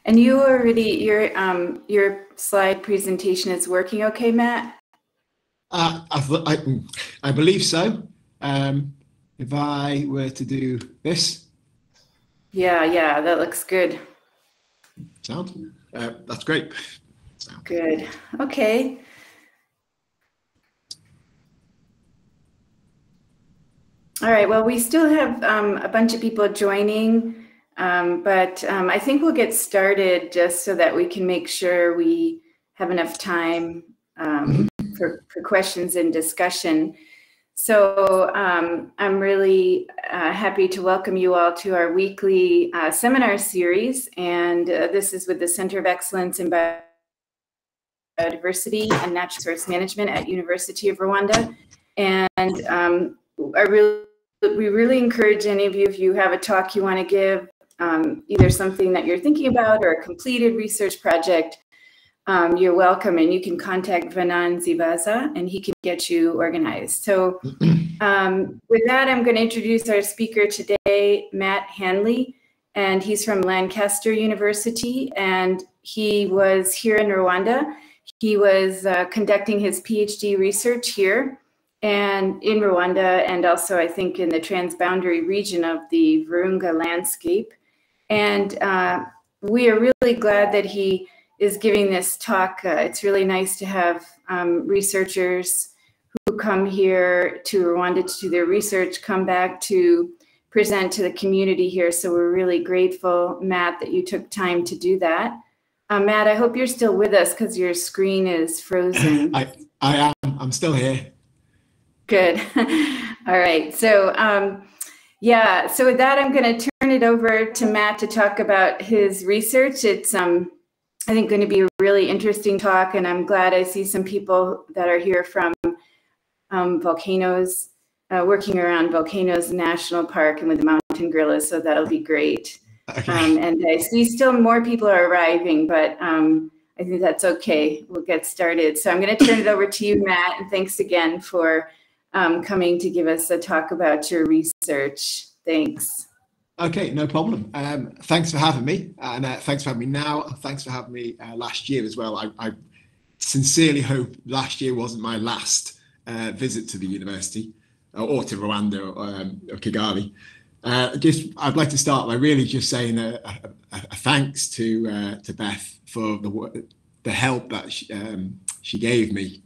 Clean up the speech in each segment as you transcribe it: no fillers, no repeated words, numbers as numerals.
And you already, your slide presentation is working okay, Matt? I believe so. If I were to do this. Yeah, that looks good. Sound? That's great. Sound. Good. Okay. All right. Well, we still have a bunch of people joining, but I think we'll get started just so that we can make sure we have enough time for questions and discussion. So I'm really happy to welcome you all to our weekly seminar series, and this is with the Center of Excellence in Biodiversity and Natural Resource Management at University of Rwanda. And we really encourage any of you, if you have a talk you want to give, either something that you're thinking about or a completed research project, you're welcome, and you can contact Vanan Zivaza and he can get you organized. So with that, I'm going to introduce our speaker today, Matt Hanley, and he's from Lancaster University, and he was here in Rwanda. He was conducting his PhD research here and in Rwanda, and also I think in the transboundary region of the Virunga landscape. And we are really glad that he is giving this talk. It's really nice to have researchers who come here to Rwanda to do their research, come back to present to the community here. So we're really grateful, Matt, that you took time to do that. Matt, I hope you're still with us because your screen is frozen. I am. I'm still here. Good. All right. So yeah, so with that, I'm going to turn it over to Matt to talk about his research. It's I think going to be a really interesting talk, and I'm glad I see some people that are here from volcanoes, working around Volcanoes National Park and with the mountain gorillas, so that'll be great. Okay. And I see still more people are arriving, but I think that's okay. We'll get started. So I'm going to turn it over to you, Matt, and thanks again for coming to give us a talk about your research. Thanks. Okay, no problem. Thanks for having me, and thanks for having me now. Thanks for having me last year as well. I sincerely hope last year wasn't my last visit to the university or to Rwanda or Kigali. I'd like to start by really just saying a thanks to Beth for the help that she gave me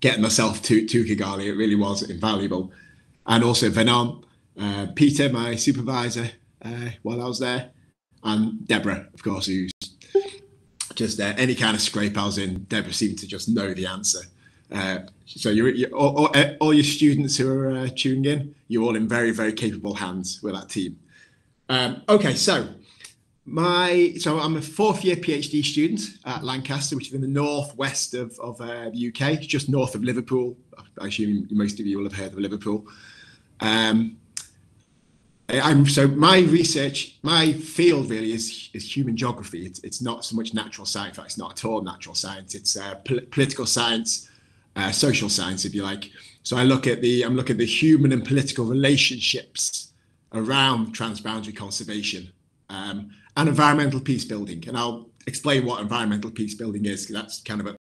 getting myself to Kigali. It really was invaluable, and also Venon. Peter, my supervisor, while I was there, and Deborah, of course, who's just any kind of scrape I was in, Deborah seemed to just know the answer. So all your students who are tuning in, you're all in very, very capable hands with that team. Okay, so I'm a fourth-year PhD student at Lancaster, which is in the northwest of the UK. It's just north of Liverpool. I assume most of you will have heard of Liverpool. So my research, my field really is human geography. It's not so much natural science. In fact, it's not at all natural science. It's political science, social science, if you like. So I'm looking at the human and political relationships around transboundary conservation and environmental peace building. And I'll explain what environmental peace building is, because that's kind of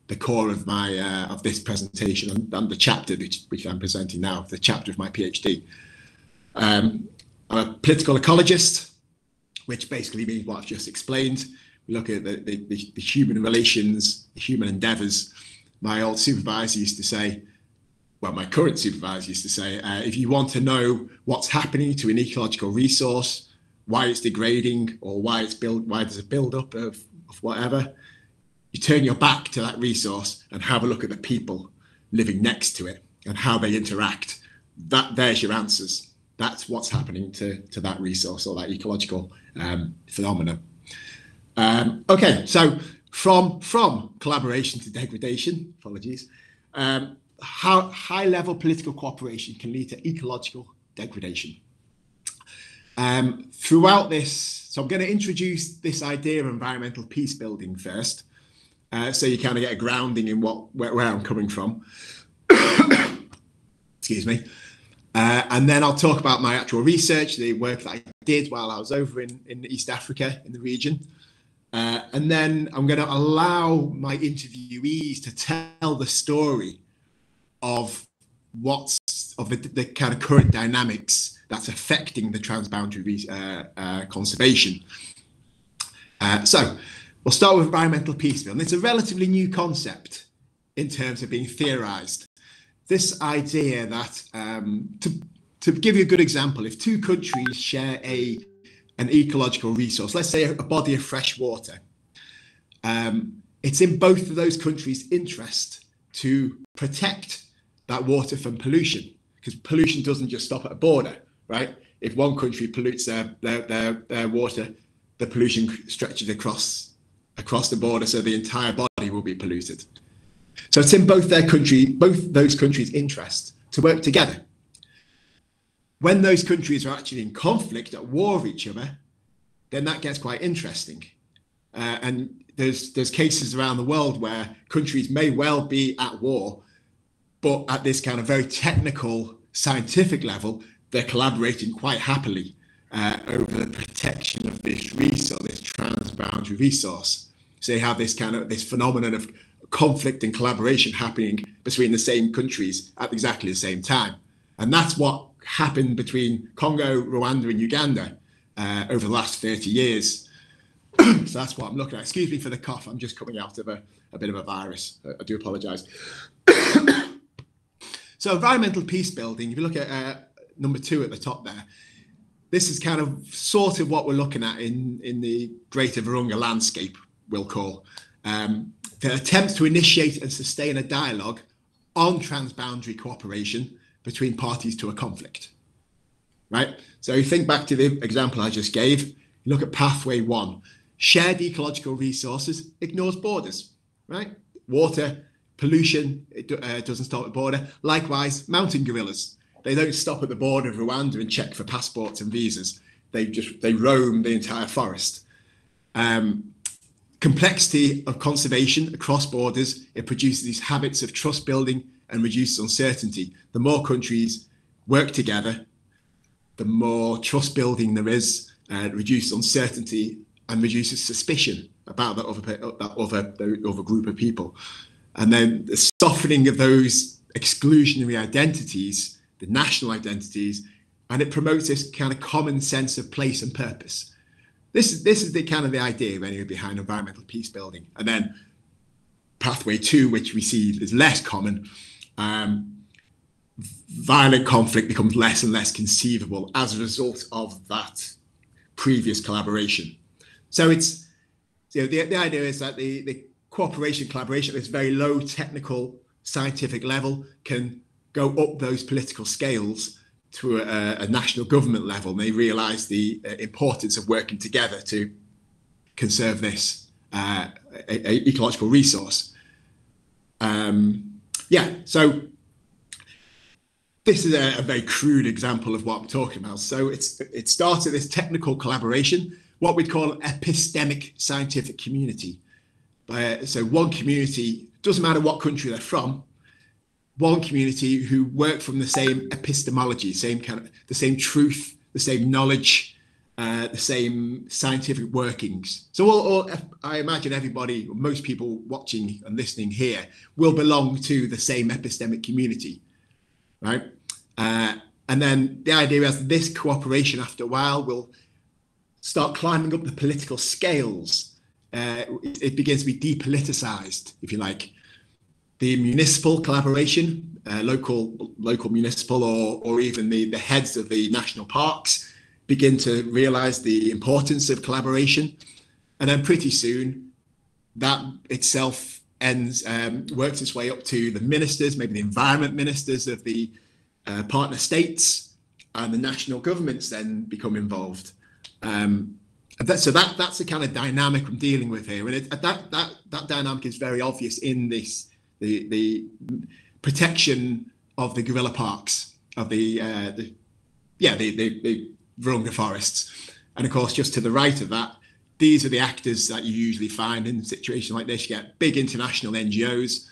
the core of my of this presentation and the chapter which I'm presenting now, the chapter of my PhD. I'm a political ecologist, which basically means what I've just explained. We look at the human relations, the human endeavours. My old supervisor used to say, well, my current supervisor used to say, if you want to know what's happening to an ecological resource, why it's degrading, or why there's a build-up of whatever, you turn your back to that resource and have a look at the people living next to it and how they interact. There's your answers. That's what's happening to that resource or that ecological phenomenon. Okay, so from collaboration to degradation, apologies, how high-level political cooperation can lead to ecological degradation. Throughout this, so I'm going to introduce this idea of environmental peace building first, so you kind of get a grounding in where I'm coming from. Excuse me. And then I'll talk about my actual research, the work that I did while I was over in East Africa, in the region. And then I'm going to allow my interviewees to tell the story of the kind of current dynamics that's affecting the transboundary conservation. So we'll start with environmental peacebuilding. It's a relatively new concept in terms of being theorized. This idea that, to give you a good example, if two countries share an ecological resource, let's say a body of fresh water, it's in both of those countries' interest to protect that water from pollution, because pollution doesn't just stop at a border, right? If one country pollutes their water, the pollution stretches across the border, so the entire body will be polluted. So it's in both those countries' interest to work together. When those countries are actually in conflict, at war with each other, then that gets quite interesting. And there's cases around the world where countries may well be at war, but at this kind of very technical, scientific level, they're collaborating quite happily over the protection of this resource, this transboundary resource. So you have this phenomenon of conflict and collaboration happening between the same countries at exactly the same time. And that's what happened between Congo, Rwanda, and Uganda over the last 30 years. So that's what I'm looking at. Excuse me for the cough. I'm just coming out of a bit of a virus. I do apologize. So environmental peace building, if you look at number 2 at the top there, this is kind of sort of what we're looking at in the greater Virunga landscape, we'll call. The attempts to initiate and sustain a dialogue on transboundary cooperation between parties to a conflict, right? So you think back to the example I just gave, you look at pathway 1, shared ecological resources ignores borders, right? Water, pollution, it doesn't stop at the border. Likewise, mountain gorillas, they don't stop at the border of Rwanda and check for passports and visas. They roam the entire forest. Complexity of conservation across borders, it produces these habits of trust building and reduces uncertainty. The more countries work together, the more trust building there is, reduces uncertainty and reduces suspicion about that other group of people. And then the softening of those exclusionary identities, the national identities, and it promotes this kind of common sense of place and purpose. This is the kind of the idea anyway behind environmental peace building. And then pathway 2, which we see is less common, violent conflict becomes less and less conceivable as a result of that previous collaboration. So it's, the idea is that the cooperation, collaboration at this very low technical scientific level can go up those political scales to a national government level, and they realise the importance of working together to conserve this ecological resource. So this is a very crude example of what I'm talking about. So it started this technical collaboration, what we'd call an epistemic scientific community. So one community, doesn't matter what country they're from, one community who work from the same epistemology, the same truth, the same knowledge, the same scientific workings. So I imagine everybody, most people watching and listening here will belong to the same epistemic community, right? And then the idea is this cooperation after a while will start climbing up the political scales. It begins to be depoliticized, if you like. The municipal collaboration, local municipal, or even the heads of the national parks begin to realize the importance of collaboration. And then pretty soon that itself works its way up to the ministers, maybe the environment ministers of the partner states, and the national governments then become involved. So that's the kind of dynamic I'm dealing with here. And that dynamic is very obvious in this, the protection of the gorilla parks, of the Virunga forests. And of course, just to the right of that, these are the actors that you usually find in a situation like this. You get big international NGOs,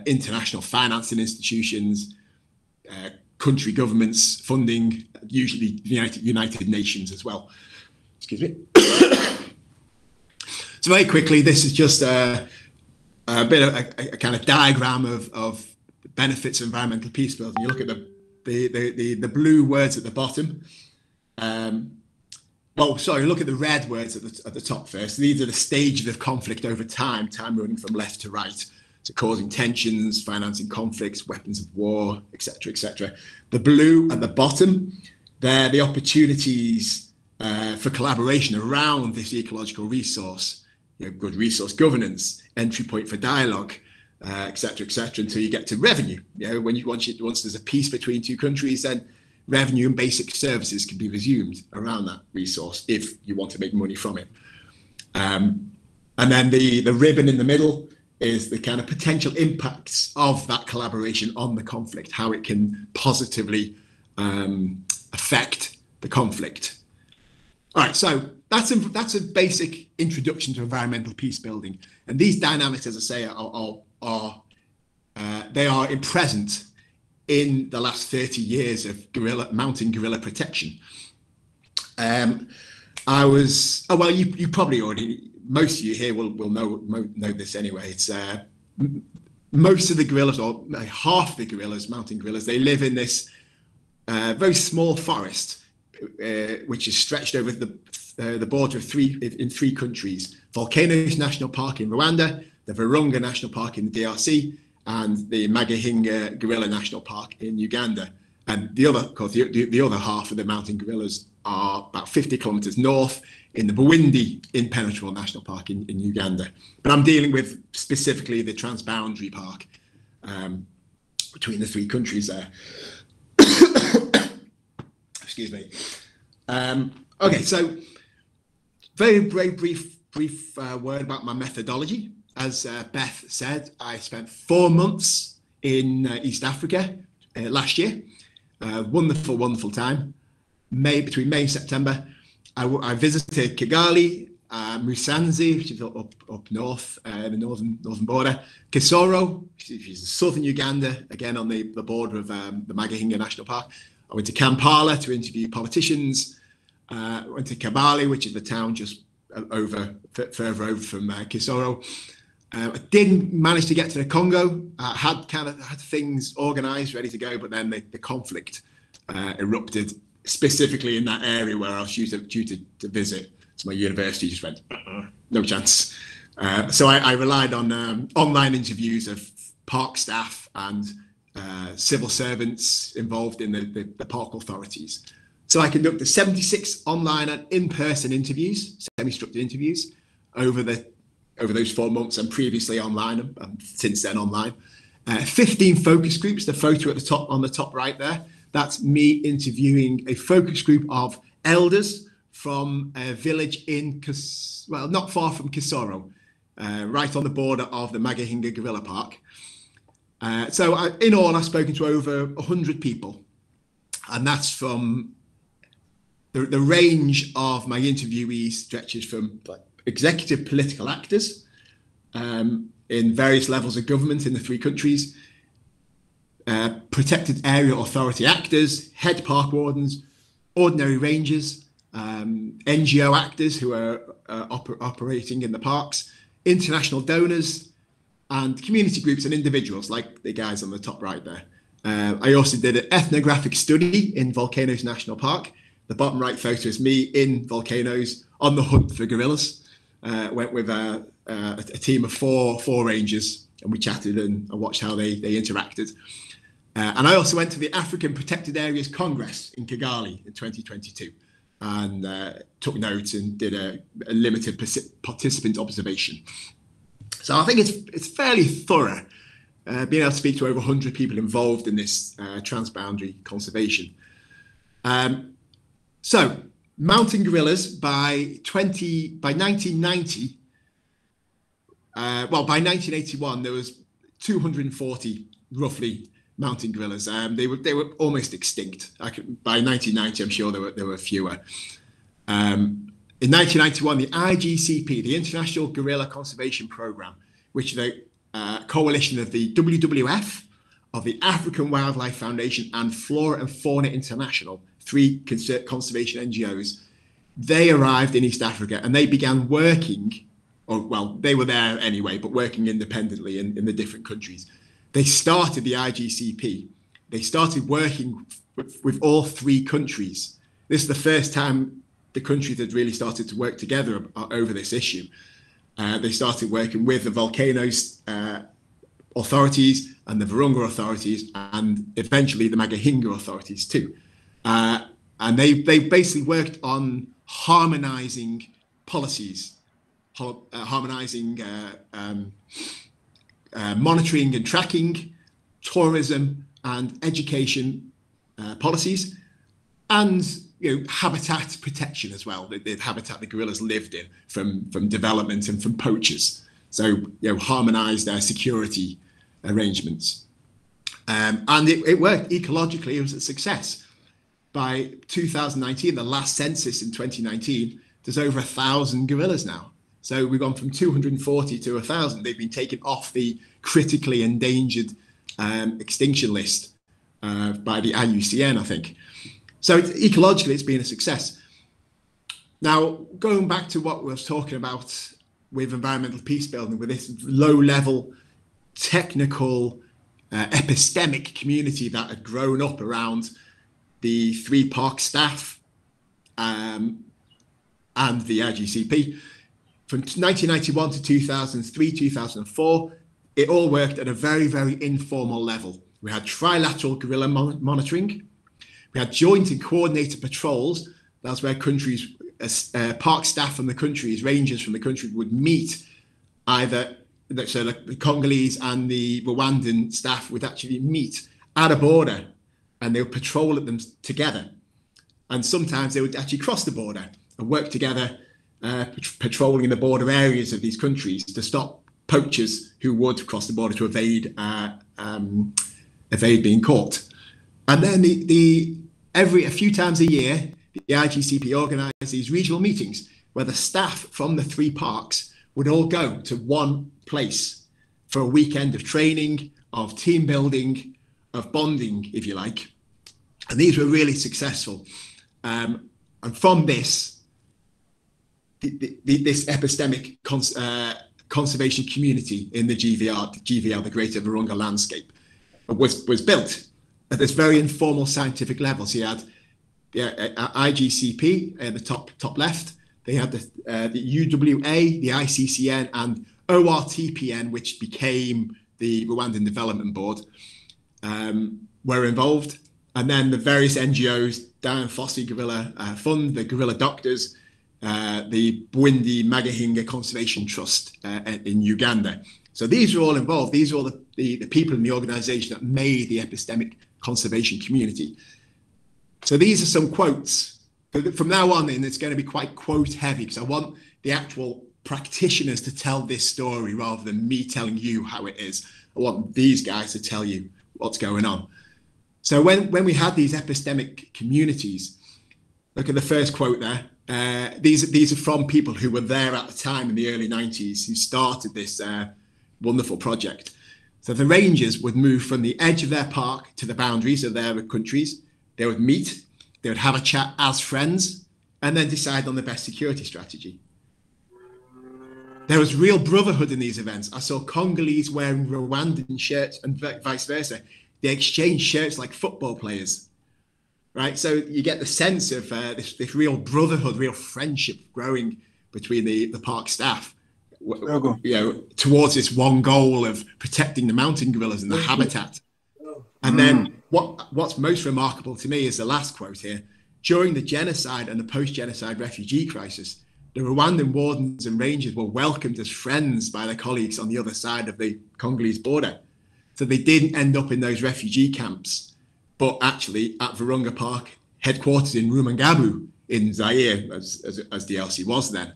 international financing institutions, country governments funding, usually United Nations as well. Excuse me. So very quickly, this is just a bit of a kind of diagram of benefits of environmental peace building. You look at the blue words at the bottom. Look at the red words at the top first. These are the stages of conflict over time running from left to right. So causing tensions, financing conflicts, weapons of war, etc., etc. The blue at the bottom, they're the opportunities for collaboration around this ecological resource. Good resource governance, entry point for dialogue, etc., etc., until you get to revenue. Once there's a peace between two countries, then revenue and basic services can be resumed around that resource if you want to make money from it. And then the ribbon in the middle is the kind of potential impacts of that collaboration on the conflict, how it can positively affect the conflict. All right, so that's a basic introduction to environmental peace building. And these dynamics, as I say, they are present in the last 30 years of mountain guerrilla protection. You probably already, most of you here will know this anyway. It's most of the guerrillas, or half the guerrillas, mountain guerrillas, they live in this very small forest, which is stretched over the border of three countries: Volcanoes National Park in Rwanda, the Virunga National Park in the DRC, and the Magahinga Gorilla National Park in Uganda. And the other half of the mountain gorillas are about 50 kilometers north in the Bwindi Impenetrable National Park in Uganda. But I'm dealing with specifically the transboundary park between the three countries there. Excuse me. Okay, so very brief word about my methodology. As Beth said, I spent 4 months in East Africa last year. Wonderful time. Between May and September, I visited Kigali, Musanze, which is up north, the northern border, Kisoro, which is southern Uganda, again on the border of the Magahinga National Park. I went to Kampala to interview politicians. Went to Kabale, which is the town just further over from Kisoro. I didn't manage to get to the Congo. I had things organised, ready to go, but then the conflict erupted, specifically in that area where I was due to visit. So my university just went, no chance. So I relied on online interviews of park staff and civil servants involved in the park authorities. So I conducted 76 online and in-person interviews, semi-structured interviews, over those 4 months, and previously online, and since then online. 15 focus groups. The photo on the top right there, that's me interviewing a focus group of elders from a village not far from Kisoro, right on the border of the Magahinga Gorilla Park. In all, I've spoken to over 100 people, and that's from the range of my interviewees stretches from executive political actors in various levels of government in the three countries, protected area authority actors, head park wardens, ordinary rangers, NGO actors who are operating in the parks, international donors, and community groups and individuals like the guys on the top right there. I also did an ethnographic study in Volcanoes National Park. The bottom right photo is me in Volcanoes on the hunt for gorillas. Went with a team of four rangers, and we chatted and I watched how they interacted. And I also went to the African Protected Areas Congress in Kigali in 2022 and took notes and did a limited participant observation. So I think it's fairly thorough, being able to speak to over 100 people involved in this transboundary conservation. So mountain gorillas by 1990, by 1981 there was 240 roughly mountain gorillas. They were almost extinct. By 1990, I'm sure there were fewer. In 1991, the IGCP, the International Gorilla Conservation Programme, which is a coalition of the WWF, of the African Wildlife Foundation and Flora and Fauna International, three conservation NGOs. They arrived in East Africa and they began working, or well, they were there anyway, but working independently in the different countries. They started the IGCP. They started working with all three countries. This is the first time the countries had really started to work together over this issue. They started working with the volcanoes authorities and the Virunga authorities, and eventually the Magahinga authorities too. And they basically worked on harmonizing policies, harmonizing monitoring and tracking, tourism and education policies, and habitat protection as well. The habitat the gorillas lived in from development and from poachers. So harmonized their security arrangements. And it worked ecologically. It was a success. By 2019, the last census in 2019, there's over 1,000 gorillas now. So we've gone from 240 to 1,000. They've been taken off the critically endangered extinction list by the IUCN, I think. So ecologically, it's been a success. Now, going back to what we was talking about with environmental peace building, with this low-level technical epistemic community that had grown up around the three park staff and the IGCP. From 1991 to 2003, 2004, it all worked at a very, very informal level. We had trilateral gorilla monitoring. We had joint and coordinated patrols. That's where countries, park staff from the countries, rangers from the country would meet either, so the Congolese and the Rwandan staff would actually meet at a border and they would patrol at them together. And sometimes they would actually cross the border and work together, patrolling in the border areas of these countries to stop poachers who would cross the border to evade being caught. And then a few times a year, the IGCP organised these regional meetings where the staff from the three parks would all go to one place for a weekend of training, of team building, of bonding, if you like. And these were really successful. And from this, this epistemic conservation community in the GVL, the Greater Virunga Landscape, was built at this very informal scientific level. So you had IGCP at the top left. They had the UWA, the ICCN, and ORTPN, which became the Rwandan Development Board, were involved. And then the various NGOs, Dan Fossey Gorilla Fund, the Gorilla Doctors, the Bwindi Magahinga Conservation Trust in Uganda. So these are all involved. These are all the people in the organization that made the epistemic conservation community. So these are some quotes. From now on, and it's going to be quite quote heavy because I want the actual practitioners to tell this story rather than me telling you how it is. I want these guys to tell you what's going on. So when we had these epistemic communities, look at the first quote there. These are from people who were there at the time in the early 90s who started this wonderful project. So the rangers would move from the edge of their park to the boundaries of their countries. They would meet, they would have a chat as friends, and then decide on the best security strategy. There was real brotherhood in these events. I saw Congolese wearing Rwandan shirts and vice versa. They exchanged shirts like football players, right? So you get the sense of this real brotherhood, real friendship growing between the park staff, towards this one goal of protecting the mountain gorillas and the habitat. And then what's most remarkable to me is the last quote here. During the genocide and the post-genocide refugee crisis, the Rwandan wardens and rangers were welcomed as friends by their colleagues on the other side of the Congolese border. So they didn't end up in those refugee camps, but actually at Virunga Park, headquarters in Rumangabo in Zaire, as DRC was then.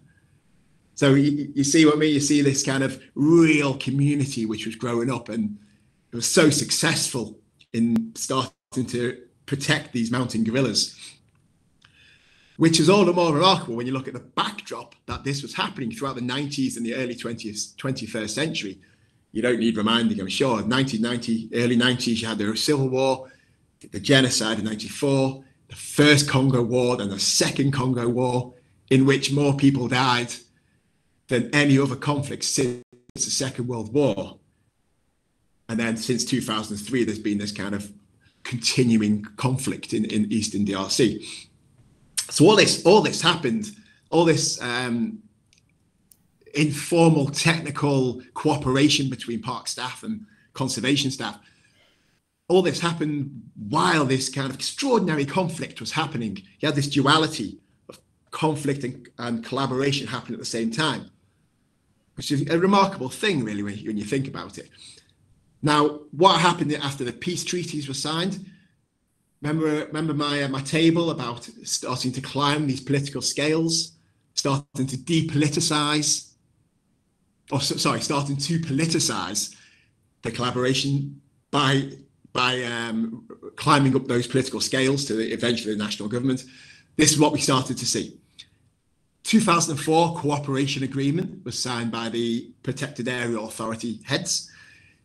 So you see what I mean? You see this kind of real community which was growing up, and it was so successful in starting to protect these mountain gorillas, which is all the more remarkable when you look at the backdrop that this was happening throughout the 90s and the early 21st century. You don't need reminding, I'm sure. 1990, early 90s, you had the Civil War, the genocide in 94, the first Congo War, and the second Congo War, in which more people died than any other conflict since the Second World War. And then since 2003, there's been this kind of continuing conflict in Eastern DRC. So all this happened, all this informal technical cooperation between park staff and conservation staff, all this happened while this kind of extraordinary conflict was happening. You had this duality of conflict and collaboration happening at the same time, which is a remarkable thing, really, when you think about it. Now, what happened after the peace treaties were signed? Remember my table about starting to climb these political scales, starting to depoliticize, starting to politicize the collaboration by climbing up those political scales to eventually the national government. This is what we started to see. 2004 cooperation agreement was signed by the Protected Area Authority heads.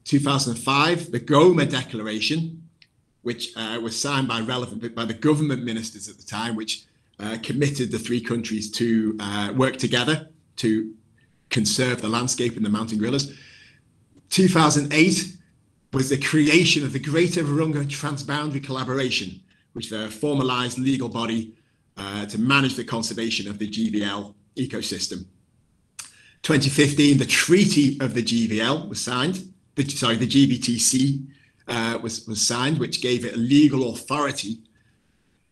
2005, the Goma Declaration, which was signed by the government ministers at the time, which committed the three countries to work together to conserve the landscape and the mountain gorillas. 2008 was the creation of the Greater Virunga Transboundary Collaboration, which is a formalized legal body to manage the conservation of the GVL ecosystem. 2015, the Treaty of the GVL was signed. The GBTC was signed, which gave it a legal authority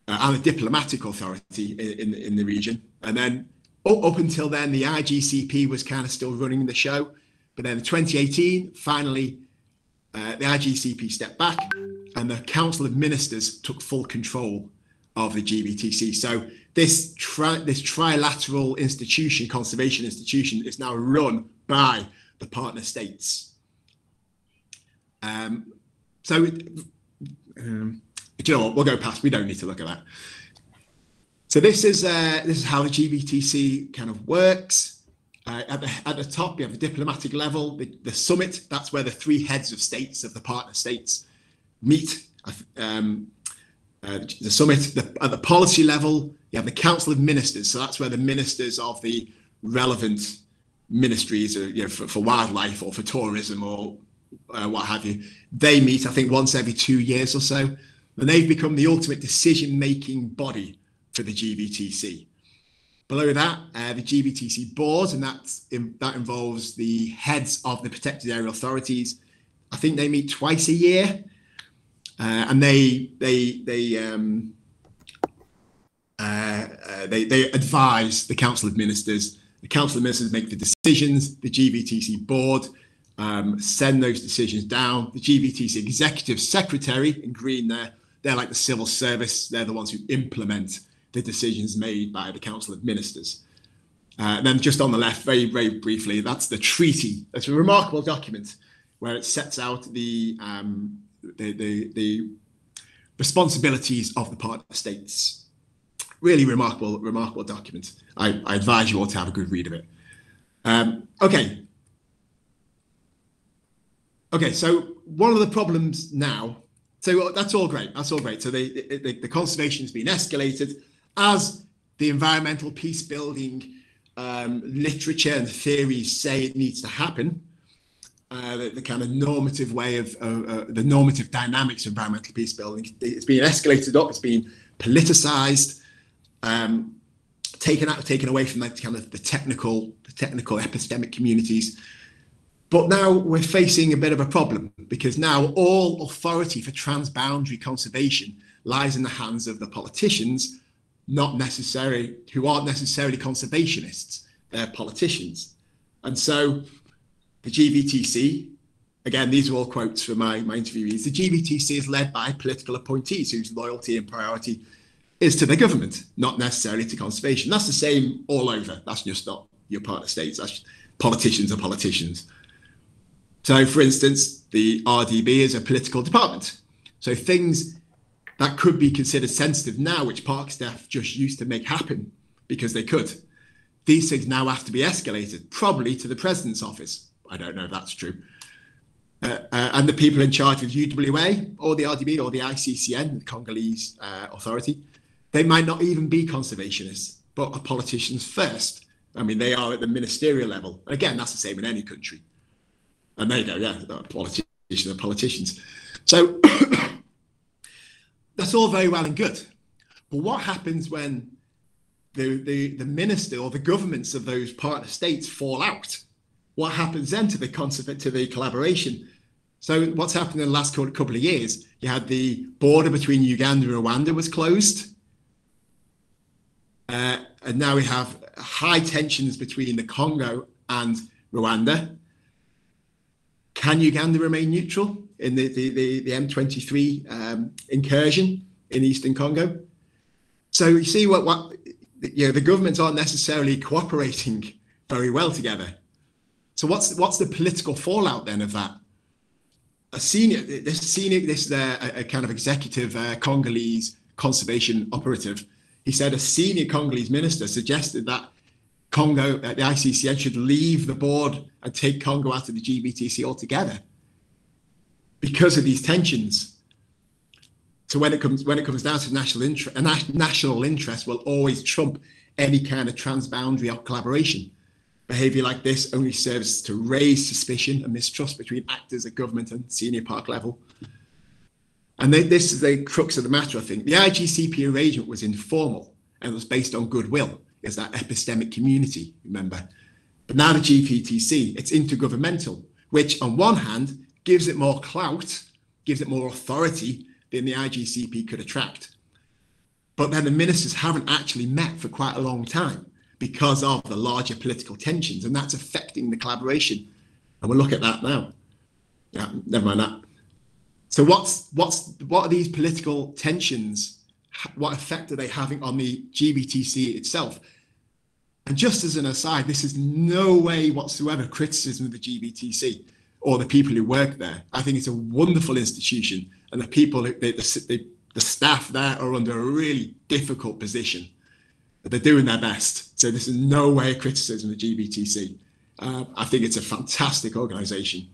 and a diplomatic authority in the region. And then up until then, the IGCP was kind of still running the show. But then in 2018, finally, the IGCP stepped back and the Council of Ministers took full control of the GBTC. So this trilateral institution, conservation institution, is now run by the partner states. You know what, we'll go past, we don't need to look at that. So this is how the GBTC kind of works. At the top, you have the diplomatic level, the summit. That's where the three heads of states, of the partner states, meet. The summit. At the policy level, you have the Council of Ministers. So that's where the ministers of the relevant ministries, for wildlife or for tourism or what have you, they meet, I think, once every 2 years or so. And they've become the ultimate decision-making body for the GBTC. Below that, the GBTC board, and that involves the heads of the protected area authorities. I think they meet twice a year, and they advise the Council of Ministers. The Council of Ministers make the decisions. The GBTC board send those decisions down. The GBTC executive secretary in green there, they're like the civil service. They're the ones who implement the decisions made by the Council of Ministers. And then just on the left, very, very briefly, that's the treaty. It's a remarkable document where it sets out the responsibilities of the partner states. Really remarkable document. I advise you all to have a good read of it. Okay, so one of the problems now, so that's all great. So the conservation has been escalated as the environmental peace building literature and theories say it needs to happen. The kind of normative way of the normative dynamics of environmental peace building, it's been escalated up, it's been politicized, taken away from that kind of the technical epistemic communities. But now we're facing a bit of a problem because now all authority for transboundary conservation lies in the hands of the politicians, who aren't necessarily conservationists, they're politicians. And so the GBTC, again, these are all quotes from my interviewees, the GBTC is led by political appointees whose loyalty and priority is to the government, not necessarily to conservation. That's the same all over. That's just not your partner states. That's politicians are politicians. So, for instance, the RDB is a political department. So things that could be considered sensitive now, which park staff just used to make happen because they could, these things now have to be escalated, probably to the president's office. I don't know if that's true. and the people in charge of UWA or the RDB or the ICCN, the Congolese authority, they might not even be conservationists, but are politicians first. I mean, they are at the ministerial level. Again, that's the same in any country. And there you go, yeah, politicians are politicians. So that's all very well and good. But what happens when the minister or the governments of those partner states fall out? What happens then to the collaboration? So what's happened in the last couple of years? You had the border between Uganda and Rwanda was closed. And now we have high tensions between the Congo and Rwanda. Can Uganda remain neutral in the M23 incursion in Eastern Congo? So you see the governments aren't necessarily cooperating very well together. So what's the political fallout then of that? A kind of executive Congolese conservation operative, he said a senior Congolese minister suggested that Congo, the ICCN should leave the board and take Congo out of the GBTC altogether because of these tensions. So when it comes down to national interest will always trump any kind of transboundary collaboration. Behaviour like this only serves to raise suspicion and mistrust between actors at government and senior park level. And this is the crux of the matter, I think. The IGCP arrangement was informal and was based on goodwill. It's that epistemic community, remember. But now the GBTC, it's intergovernmental, which on one hand gives it more clout, gives it more authority than the IGCP could attract. But then the ministers haven't actually met for quite a long time because of the larger political tensions, and that's affecting the collaboration. And we'll look at that now. Yeah, never mind that. So what are these political tensions? What effect are they having on the GBTC itself? And just as an aside, this is no way whatsoever criticism of the GBTC or the people who work there. I think it's a wonderful institution, and the people, the staff there are under a really difficult position. But they're doing their best. So this is no way a criticism of the GBTC. I think it's a fantastic organisation.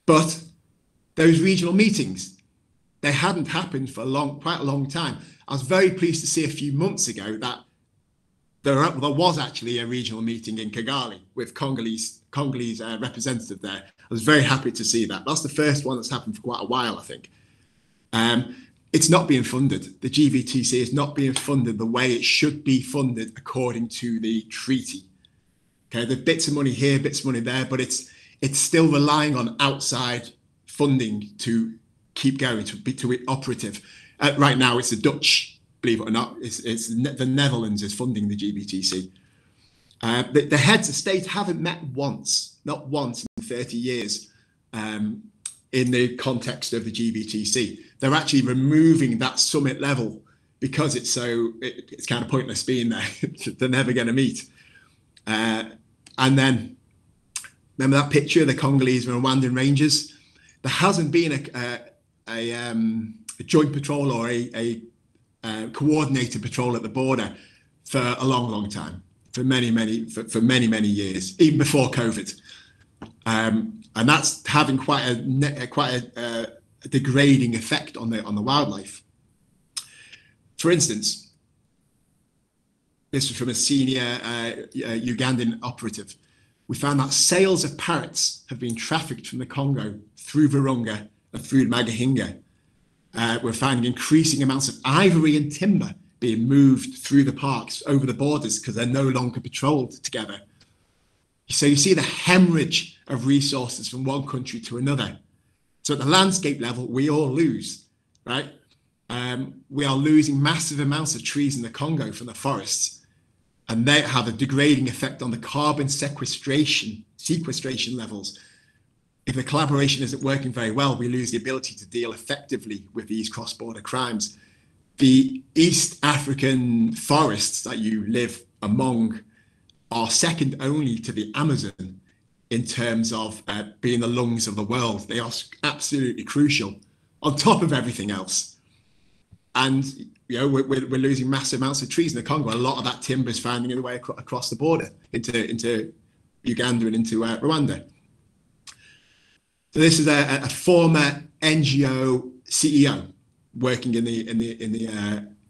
But those regional meetings, they hadn't happened for quite a long time. I was very pleased to see a few months ago that there was actually a regional meeting in Kigali with Congolese representative there. I was very happy to see that. That's the first one that's happened for quite a while, I think. It's not being funded. The GBTC is not being funded the way it should be funded according to the treaty. Okay, there are bits of money here, bits of money there, but it's still relying on outside funding to keep going, to be operative. Right now, it's the Dutch, believe it or not, it's the Netherlands is funding the GBTC. The heads of state haven't met once, not once in 30 years, in the context of the GBTC. They're actually removing that summit level because it's kind of pointless being there. They're never going to meet. And then, remember that picture of the Congolese and Rwandan Rangers? There hasn't been a joint patrol or a coordinated patrol at the border for a long, long time, for many years, even before COVID. And that's having quite a degrading effect on the wildlife. For instance, this was from a senior Ugandan operative. We found that sales of parrots have been trafficked from the Congo through Virunga and through Magahinga. We're finding increasing amounts of ivory and timber being moved through the parks over the borders because they're no longer patrolled together. So you see the hemorrhage of resources from one country to another. So at the landscape level, we all lose, right? We are losing massive amounts of trees in the Congo from the forests, and they have a degrading effect on the carbon sequestration levels. If the collaboration isn't working very well, we lose the ability to deal effectively with these cross-border crimes. The East African forests that you live among are second only to the Amazon in terms of being the lungs of the world. They are absolutely crucial on top of everything else. And we're losing massive amounts of trees in the Congo. A lot of that timber is finding its way across the border into Uganda and into Rwanda. So this is a former NGO CEO working in the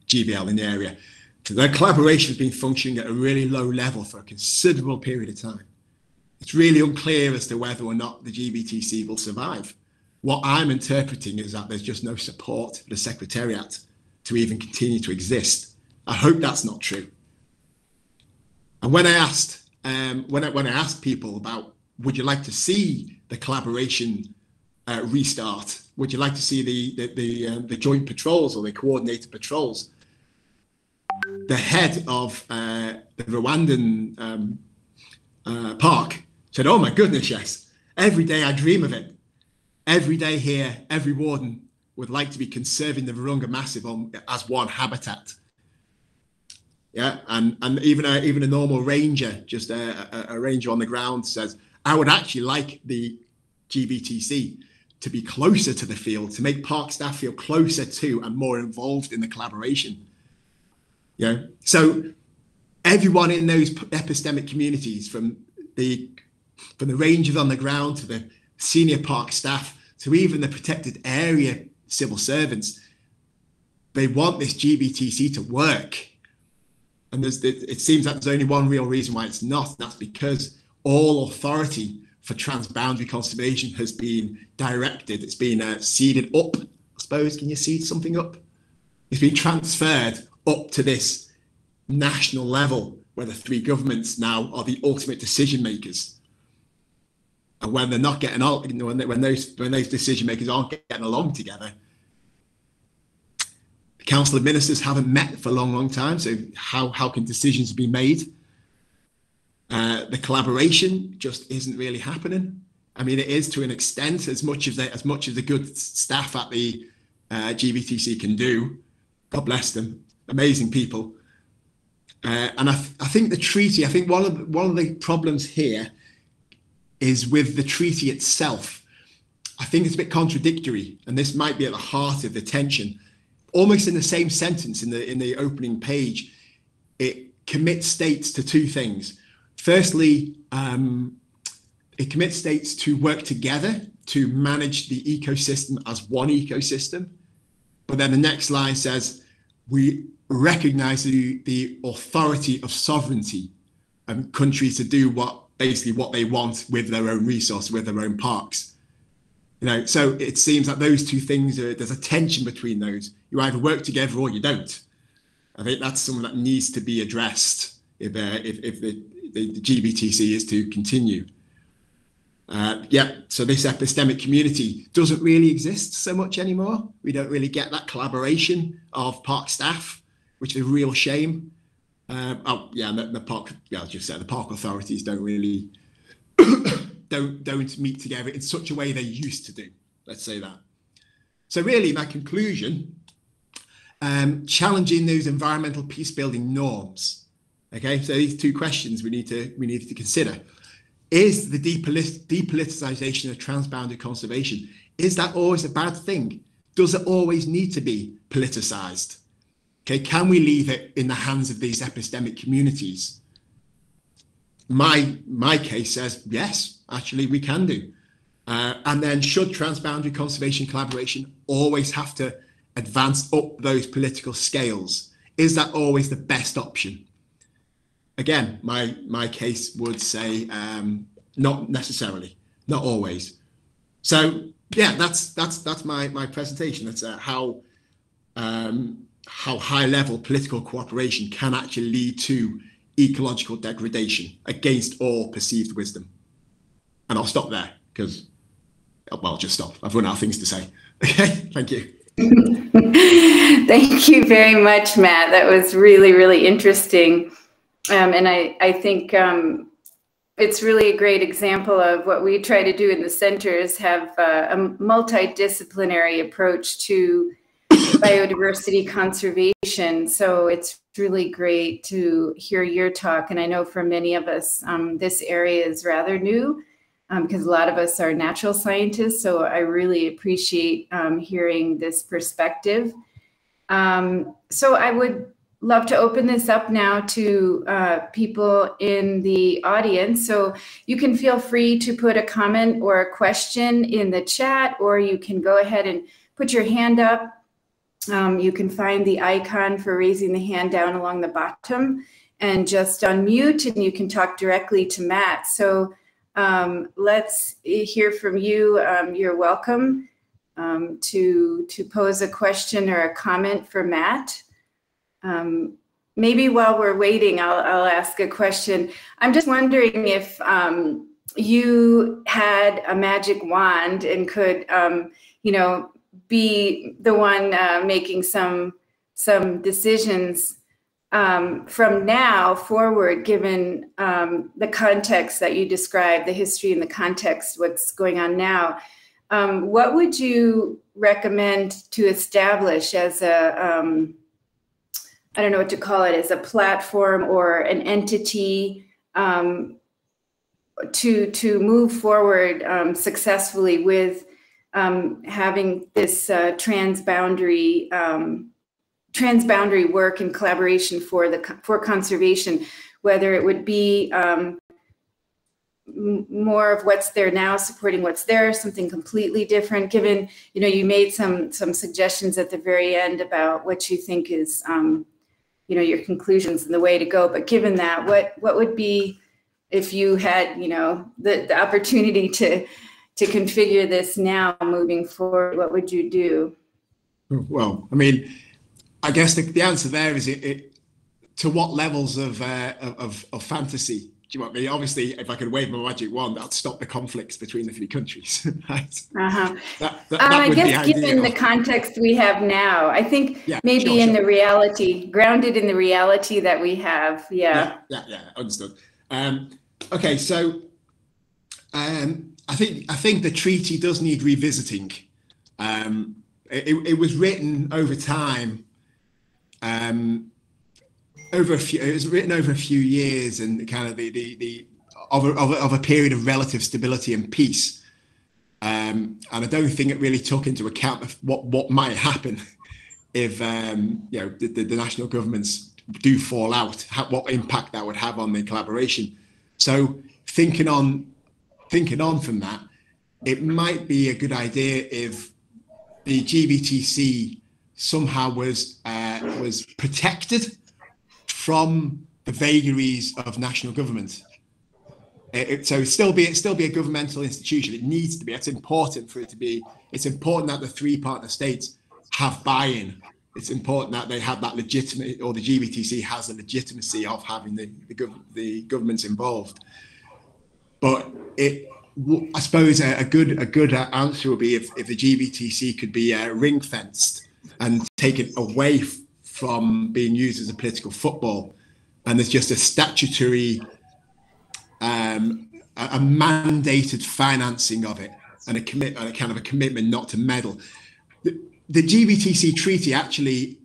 GBL in the area. So their collaboration has been functioning at a really low level for a considerable period of time. It's really unclear as to whether or not the GBTC will survive. What I'm interpreting is that there's just no support for the Secretariat to even continue to exist. I hope that's not true. And when I asked people about, would you like to see the collaboration restart? Would you like to see the joint patrols or the coordinated patrols? The head of the Rwandan park said, "Oh my goodness, yes! Every day I dream of it. Every day here, every warden would like to be conserving the Virunga Massif as one habitat." Yeah, and even a normal ranger, just a ranger on the ground, says, "I would actually like the GBTC to be closer to the field, to make park staff feel closer to and more involved in the collaboration." Yeah, so everyone in those epistemic communities, from the rangers on the ground to the senior park staff to even the protected area civil servants, they want this GBTC to work. And it seems that there's only one real reason why it's not. That's because all authority for transboundary conservation has been directed. It's been seeded up, I suppose. Can you seed something up? It's been transferred up to this national level where the three governments now are the ultimate decision makers. And when they're not getting on, when those decision makers aren't getting along together, the Council of Ministers haven't met for a long time. So how can decisions be made? The collaboration just isn't really happening. I mean, it is to an extent, as much as the good staff at the GBTC can do. God bless them, amazing people. And I think the treaty. I think one of the problems here is with the treaty itself. I think it's a bit contradictory, and this might be at the heart of the tension. Almost in the same sentence in the opening page, it commits states to two things. Firstly, it commits states to work together to manage the ecosystem as one ecosystem. But then the next line says, we recognize the authority of sovereignty and countries to do basically what they want with their own resource, with their own parks. So it seems that those two things, there's a tension between those. You either work together or you don't. I think that's something that needs to be addressed if the GBTC is to continue. So this epistemic community doesn't really exist so much anymore. We don't really get that collaboration of park staff, which is a real shame. The park authorities don't really don't meet together in such a way they used to do. Let's say that. So really, my conclusion: challenging those environmental peacebuilding norms. Okay, so these two questions we need to consider. Is the depoliticization of transboundary conservation, is that always a bad thing? Does it always need to be politicized? Okay, can we leave it in the hands of these epistemic communities? My case says yes, actually we can do. And then should transboundary conservation collaboration always have to advance up those political scales? Is that always the best option? Again, my case would say not necessarily, not always. So yeah, that's my presentation. That's how high level political cooperation can actually lead to ecological degradation against all perceived wisdom. And I'll stop there because, well, just stop. I've run out of things to say. Okay, thank you. Thank you very much, Matt. That was really, really interesting. And I think it's really a great example of what we try to do in the centers, have a multidisciplinary approach to biodiversity conservation. So it's really great to hear your talk. And I know for many of us, this area is rather new because a lot of us are natural scientists. So I really appreciate hearing this perspective. So I would love to open this up now to people in the audience. So you can feel free to put a comment or a question in the chat, or you can go ahead and put your hand up. You can find the icon for raising the hand down along the bottom and just unmute, and you can talk directly to Matt. So let's hear from you. You're welcome to pose a question or a comment for Matt. Maybe while we're waiting, I'll ask a question. I'm just wondering if you had a magic wand and could, you know, be the one making some decisions from now forward, given the context that you described, the history and the context, what's going on now. What would you recommend to establish as a, I don't know what to call it, as a platform or an entity to move forward successfully with having this transboundary work and collaboration for conservation, whether it would be more of what's there now, supporting what's there, something completely different, given, you know, you made some suggestions at the very end about what you think is, you know, your conclusions and the way to go. But given that, what would be, if you had, you know, the opportunity to configure this now moving forward, what would you do? Well, I mean, I guess the answer there is to what levels of fantasy do you want me? Obviously, if I could wave my magic wand, that'd stop the conflicts between the three countries. Right? That I would guess be given the context we have now, I think maybe in the reality, grounded in the reality that we have. Yeah, understood. Okay, so I think the treaty does need revisiting. It was written over time. It was written over a few years, and kind of of a period of relative stability and peace, and I don't think it really took into account of what might happen if you know, the national governments do fall out, what impact that would have on the collaboration. So thinking on from that, it might be a good idea if the GBTC somehow was protected from the vagaries of national government. So still be a governmental institution. It needs to be. It's important for it to be. It's important that the three partner states have buy-in. It's important that they have that legitimate, or the GBTC has the legitimacy of having the governments involved. But I suppose a good answer would be if the GBTC could be ring-fenced and taken away from being used as a political football, and there's just a statutory, a mandated financing of it, and a kind of a commitment not to meddle. The GBTC treaty actually,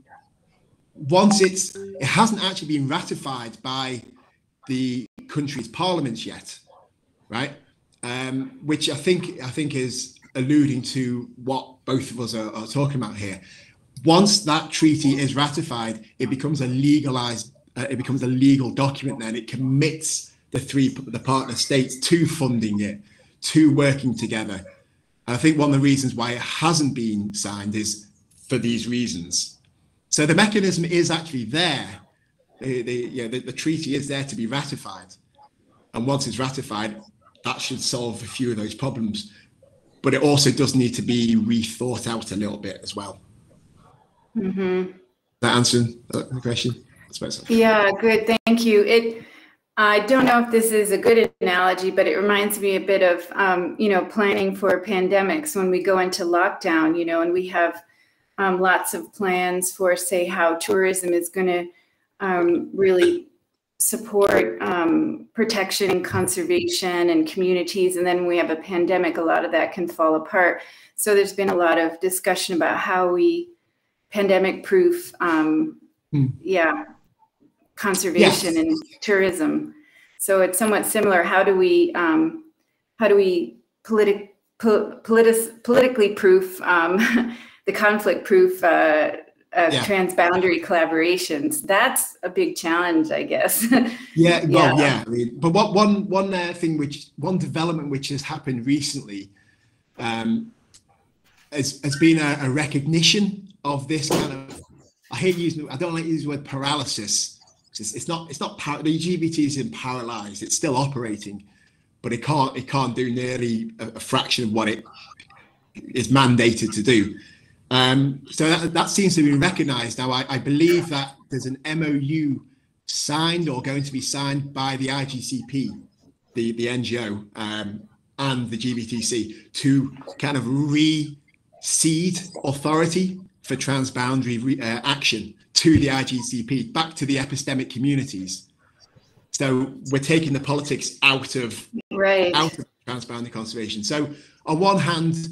it hasn't actually been ratified by the country's parliaments yet, right? Which I think is alluding to what both of us are talking about here. Once that treaty is ratified, it becomes a legal document. Then it commits the partner states to funding it, to working together. And I think one of the reasons why it hasn't been signed is for these reasons. So the mechanism is actually there. The treaty is there to be ratified, and once it's ratified, that should solve a few of those problems. But it also does need to be rethought out a little bit as well. Mm-hmm. That answering the question? I suppose so. Yeah, good. Thank you. I don't know if this is a good analogy, but it reminds me a bit of, you know, planning for pandemics when we go into lockdown, you know, and we have lots of plans for, say, how tourism is going to really support protection and conservation and communities. And then when we have a pandemic, a lot of that can fall apart. So there's been a lot of discussion about how we pandemic proof, conservation and tourism. So it's somewhat similar. How do we politically proof the conflict proof transboundary collaborations. That's a big challenge, I guess. Yeah, well, yeah. I mean, but one development which has happened recently has been a recognition of this kind of, I don't like to use the word paralysis. It's not the GBT isn't paralyzed. It's still operating, but it can't do nearly a fraction of what it is mandated to do. So that seems to be recognized now. I believe that there's an MOU signed or going to be signed by the IGCP, the NGO, and the GBTC to kind of reseed authority for transboundary action to the IGCP, back to the epistemic communities. So we're taking the politics out of transboundary conservation. So on one hand,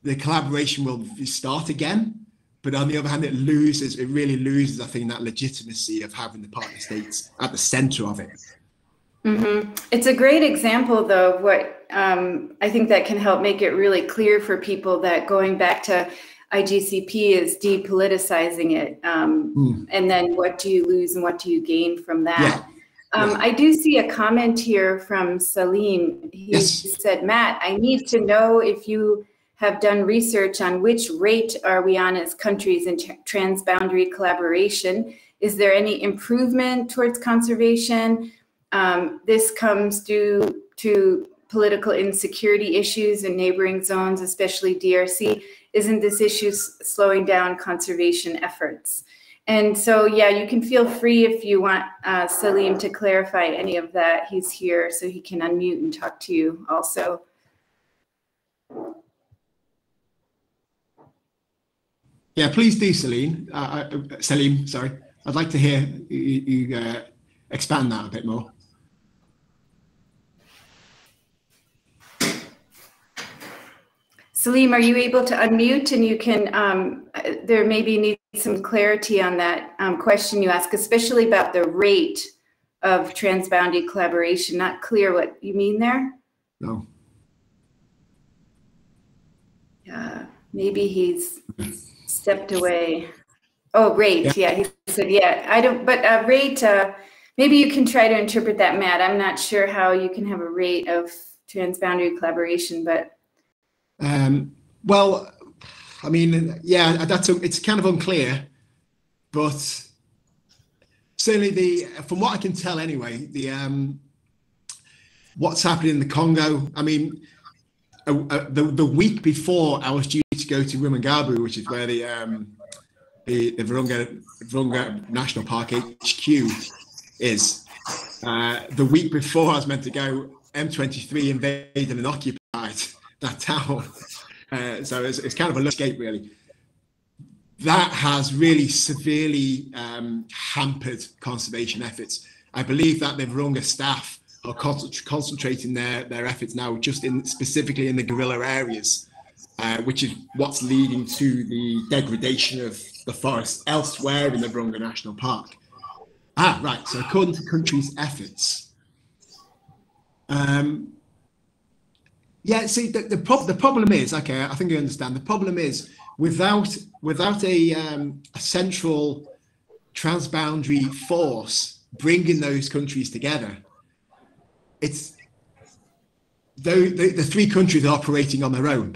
the collaboration will start again, but on the other hand, it really loses, I think, that legitimacy of having the partner states at the center of it. Mm-hmm. It's a great example, though, of what I think that can help make it really clear for people that going back to IGCP is depoliticizing it. And then what do you lose and what do you gain from that? I do see a comment here from Salim. He said, Matt, I need to know if you have done research on which rate are we on as countries in transboundary collaboration. Is there any improvement towards conservation? This comes due to political insecurity issues in neighboring zones, especially DRC. Isn't this issue slowing down conservation efforts? And so, yeah, you can feel free if you want Salim to clarify any of that. He's here, so he can unmute and talk to you also. Yeah, please do, Salim. Salim, sorry. I'd like to hear you expand that a bit more. Salim, are you able to unmute? And you can, there maybe needs some clarity on that question you asked, especially about the rate of transboundary collaboration. Not clear what you mean there? No. Yeah, maybe he's stepped away. Oh, rate, yeah, he said, yeah, I don't, but rate, maybe you can try to interpret that, Matt. I'm not sure how you can have a rate of transboundary collaboration, but. Well, I mean, yeah, it's kind of unclear, but certainly from what I can tell anyway, what's happening in the Congo, I mean, the week before I was due to go to Rumangabo, which is where the Virunga National Park HQ is. The week before I was meant to go, M23 invaded and occupied that town. So it's kind of a escape, really. That has really severely hampered conservation efforts. I believe that the Virunga staff are concentrating their efforts now just specifically in the guerrilla areas, which is what's leading to the degradation of the forest elsewhere in the Virunga National Park. Right. So according to countries' efforts, yeah. See, the problem is, okay, I think I understand. The problem is without a central transboundary force bringing those countries together, it's the three countries are operating on their own.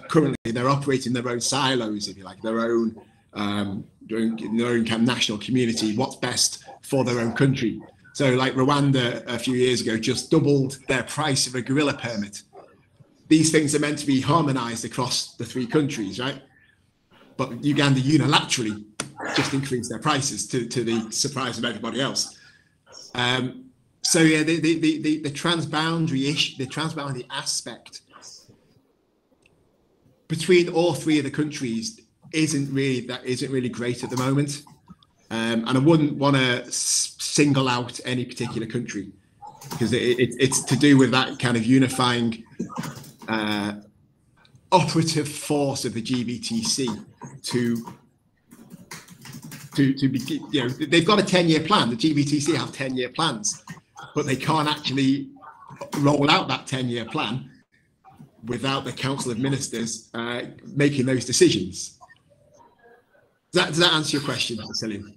Currently they're operating their own silos, if you like, their own kind of national community. What's best for their own country? So, like Rwanda a few years ago just doubled their price of a guerrilla permit. These things are meant to be harmonized across the three countries, right? But Uganda unilaterally just increased their prices to the surprise of everybody else. So yeah, the transboundary aspect between all three of the countries isn't really great at the moment, and I wouldn't want to single out any particular country because it's to do with that kind of unifying operative force of the GBTC to be, you know, they've got a 10-year plan. The GBTC have 10-year plans, but they can't actually roll out that 10-year plan without the Council of Ministers making those decisions. Does that answer your question, Salim?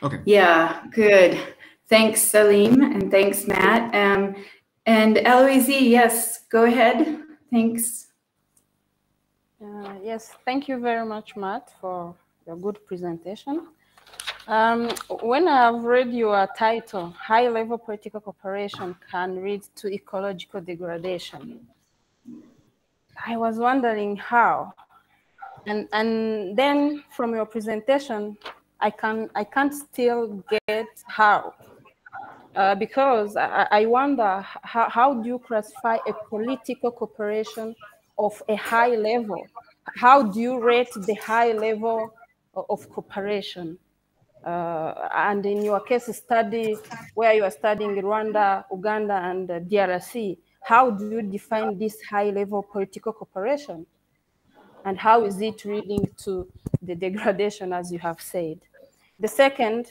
Okay. Yeah, good. Thanks, Salim, and thanks, Matt. And Eloise, yes, go ahead. Thanks. Yes, thank you very much, Matt, for your good presentation. When I've read your title, High-Level Political Cooperation Can Lead to Ecological Degradation, I was wondering how. And then from your presentation, I can't still get how. Because I wonder how do you classify a political cooperation of a high level? How do you rate the high level of cooperation? And in your case study, where you are studying Rwanda, Uganda, and DRC, how do you define this high level political cooperation? And how is it leading to the degradation, as you have said? The second,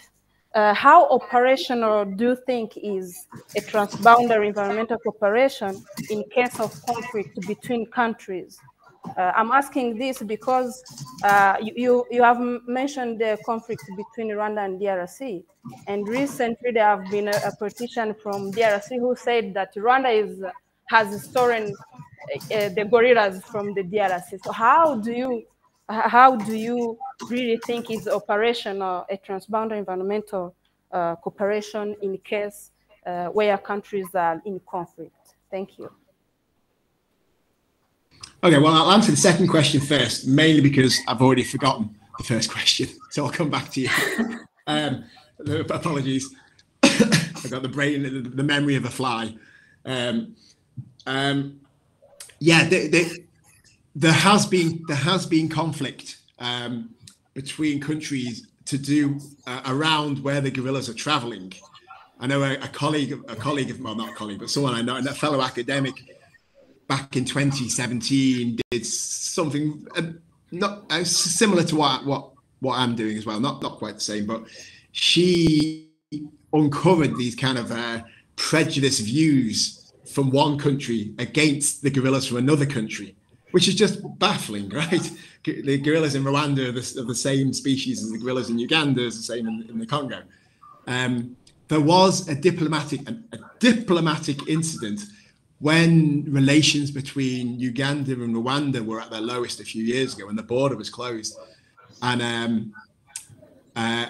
how operational do you think is a transboundary environmental cooperation in case of conflict between countries? I'm asking this because you have mentioned the conflict between Rwanda and DRC. And recently there have been a politician from DRC who said that Rwanda has stolen the gorillas from the DRC. So how do you really think is operational a transboundary environmental cooperation in case where countries are in conflict? Thank you. Okay, well, I'll answer the second question first, mainly because I've already forgotten the first question, so I'll come back to you. Apologies. I've got the brain, the memory of a fly. Yeah, there has been conflict between countries to do around where the guerrillas are traveling. I know a colleague of, well, not a colleague, but someone I know, a fellow academic, back in 2017 did something not similar to what I'm doing as well, not quite the same, but she uncovered these kind of prejudiced views from one country against the guerrillas from another country, which is just baffling, right? The guerrillas in Rwanda are the same species as the guerrillas in Uganda, is the same in the Congo. There was a diplomatic incident when relations between Uganda and Rwanda were at their lowest a few years ago, when the border was closed, and a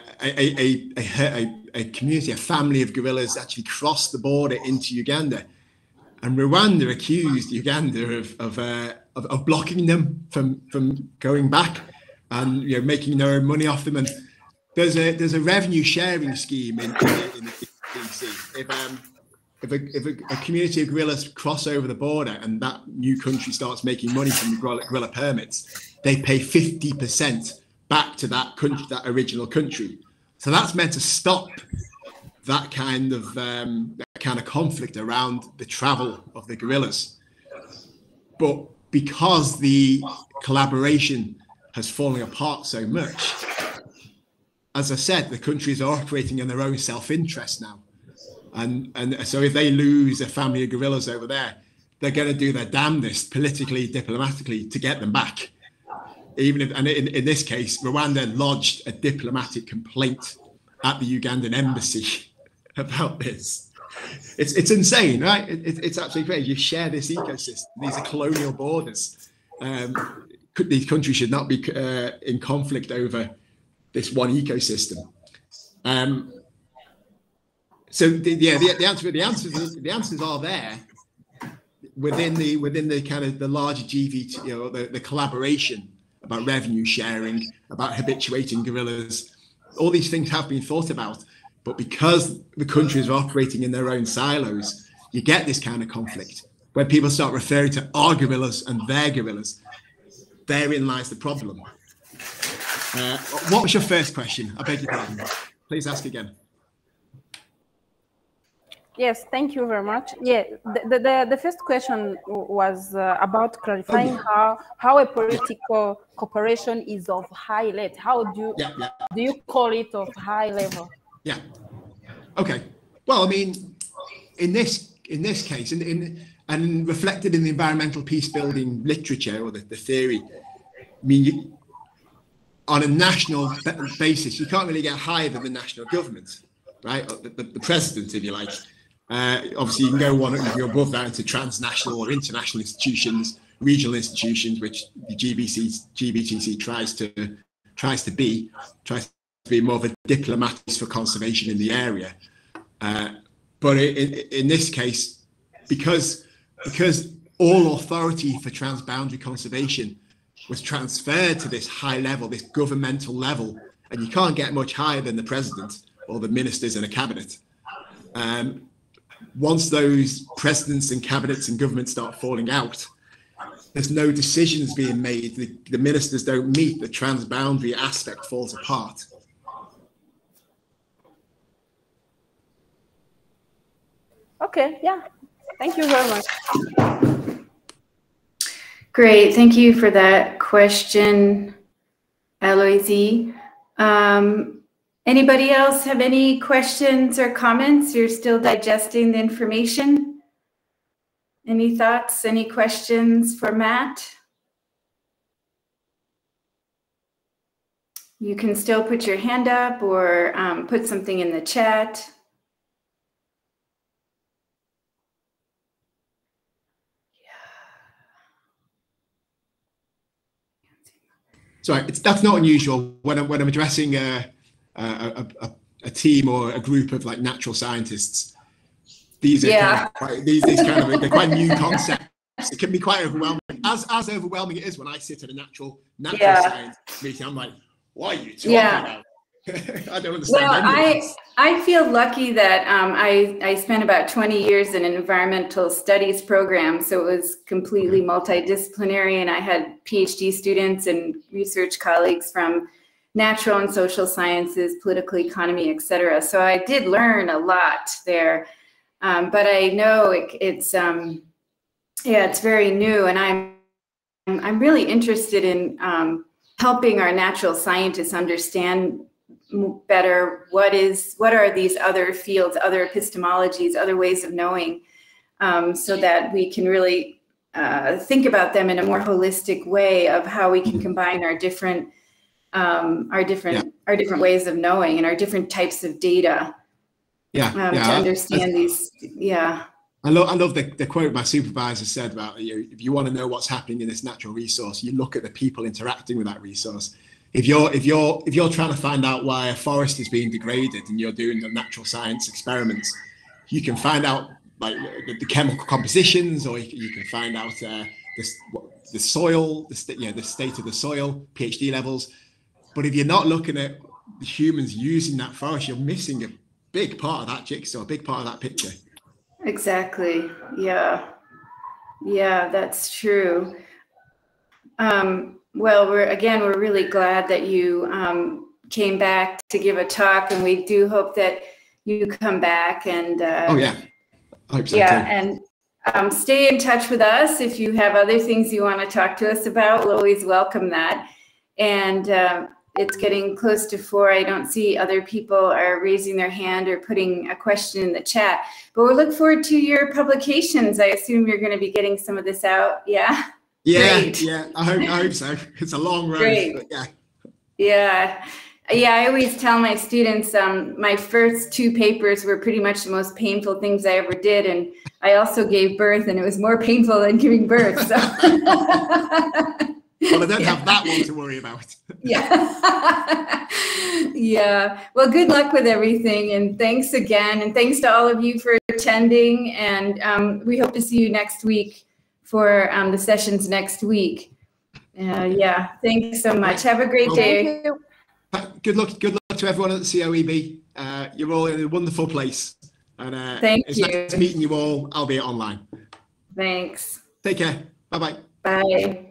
community, a family of guerrillas actually crossed the border into Uganda, and Rwanda accused Uganda of blocking them from going back and making their own money off them. And there's a revenue sharing scheme in the DC. If a community of guerrillas cross over the border and that new country starts making money from the guerrilla permits, they pay 50% back to that country, that original country. So that's meant to stop that kind of conflict around the travel of the guerrillas. But because the collaboration has fallen apart so much, as I said, the countries are operating in their own self-interest now. And so if they lose a family of guerrillas over there, they're going to do their damnedest politically, diplomatically to get them back. Even if, and in this case, Rwanda lodged a diplomatic complaint at the Ugandan embassy about this. It's insane, right? It's absolutely crazy. You share this ecosystem. These are colonial borders. These countries should not be in conflict over this one ecosystem. So the answers are there within the kind of the larger GVT, the collaboration about revenue sharing, about habituating guerrillas. All these things have been thought about, but because the countries are operating in their own silos, you get this kind of conflict where people start referring to our guerrillas and their guerrillas. Therein lies the problem. What was your first question? I beg your pardon. Please ask again. Yes, thank you very much. Yeah, the first question was about clarifying how a political cooperation is of high level. How do you call it of high level? Yeah. Okay. Well, I mean, in this case, and reflected in the environmental peace building literature or the theory, I mean, on a national basis, you can't really get higher than the national government, right? The president, if you like. Obviously, you can go above that into transnational or international institutions, regional institutions, which the GBTC tries to be more of a diplomat for conservation in the area. But in this case, because all authority for transboundary conservation was transferred to this high level, this governmental level, and you can't get much higher than the president or the ministers in a cabinet. Once those presidents and cabinets and governments start falling out, there's no decisions being made. The ministers don't meet. The transboundary aspect falls apart. Okay, yeah. Thank you very much. Great, thank you for that question, Aloysie. Anybody else have any questions or comments? You're still digesting the information. Any thoughts, any questions for Matt? You can still put your hand up or put something in the chat. Sorry, that's not unusual when I'm addressing a team or a group of like natural scientists. These are they're quite new concepts. It can be quite overwhelming. As overwhelming it is when I sit at a natural science meeting. I'm like, what are you talking about? I don't understand. Well, I feel lucky that I spent about 20 years in an environmental studies program, so it was completely multidisciplinary, and I had PhD students and research colleagues from natural and social sciences, political economy, etc. So I did learn a lot there, but I know it's very new, and I'm really interested in helping our natural scientists understand better what are these other fields, other epistemologies, other ways of knowing, so that we can really think about them in a more holistic way of how we can combine our different ways of knowing and our different types of data to understand these. I love the quote my supervisor said about, if you want to know what's happening in this natural resource, you look at the people interacting with that resource. If you're trying to find out why a forest is being degraded and you're doing the natural science experiments, you can find out like the chemical compositions, or you can find out the soil, the state of the soil, pH levels. But if you're not looking at the humans using that forest, you're missing a big part of that jigsaw, a big part of that picture. Exactly. Yeah, that's true. Well, we're really glad that you came back to give a talk, and we do hope that you come back and I hope so too. And stay in touch with us if you have other things you want to talk to us about. We'll always welcome that. And it's getting close to 4. I don't see other people are raising their hand or putting a question in the chat, but we'll look forward to your publications. I assume you're going to be getting some of this out. Yeah. Great. I hope so. It's a long road. But I always tell my students my first 2 papers were pretty much the most painful things I ever did, and I also gave birth, and it was more painful than giving birth. So. Well, I don't have that one to worry about. Well, good luck with everything, and thanks again, and thanks to all of you for attending, and we hope to see you next week for the sessions next week. Thanks so much. Have a great day. Good luck to everyone at the CoEB. You're all in a wonderful place, and it's nice meeting you all, albeit online. Thanks. Take care. Bye-bye. Bye.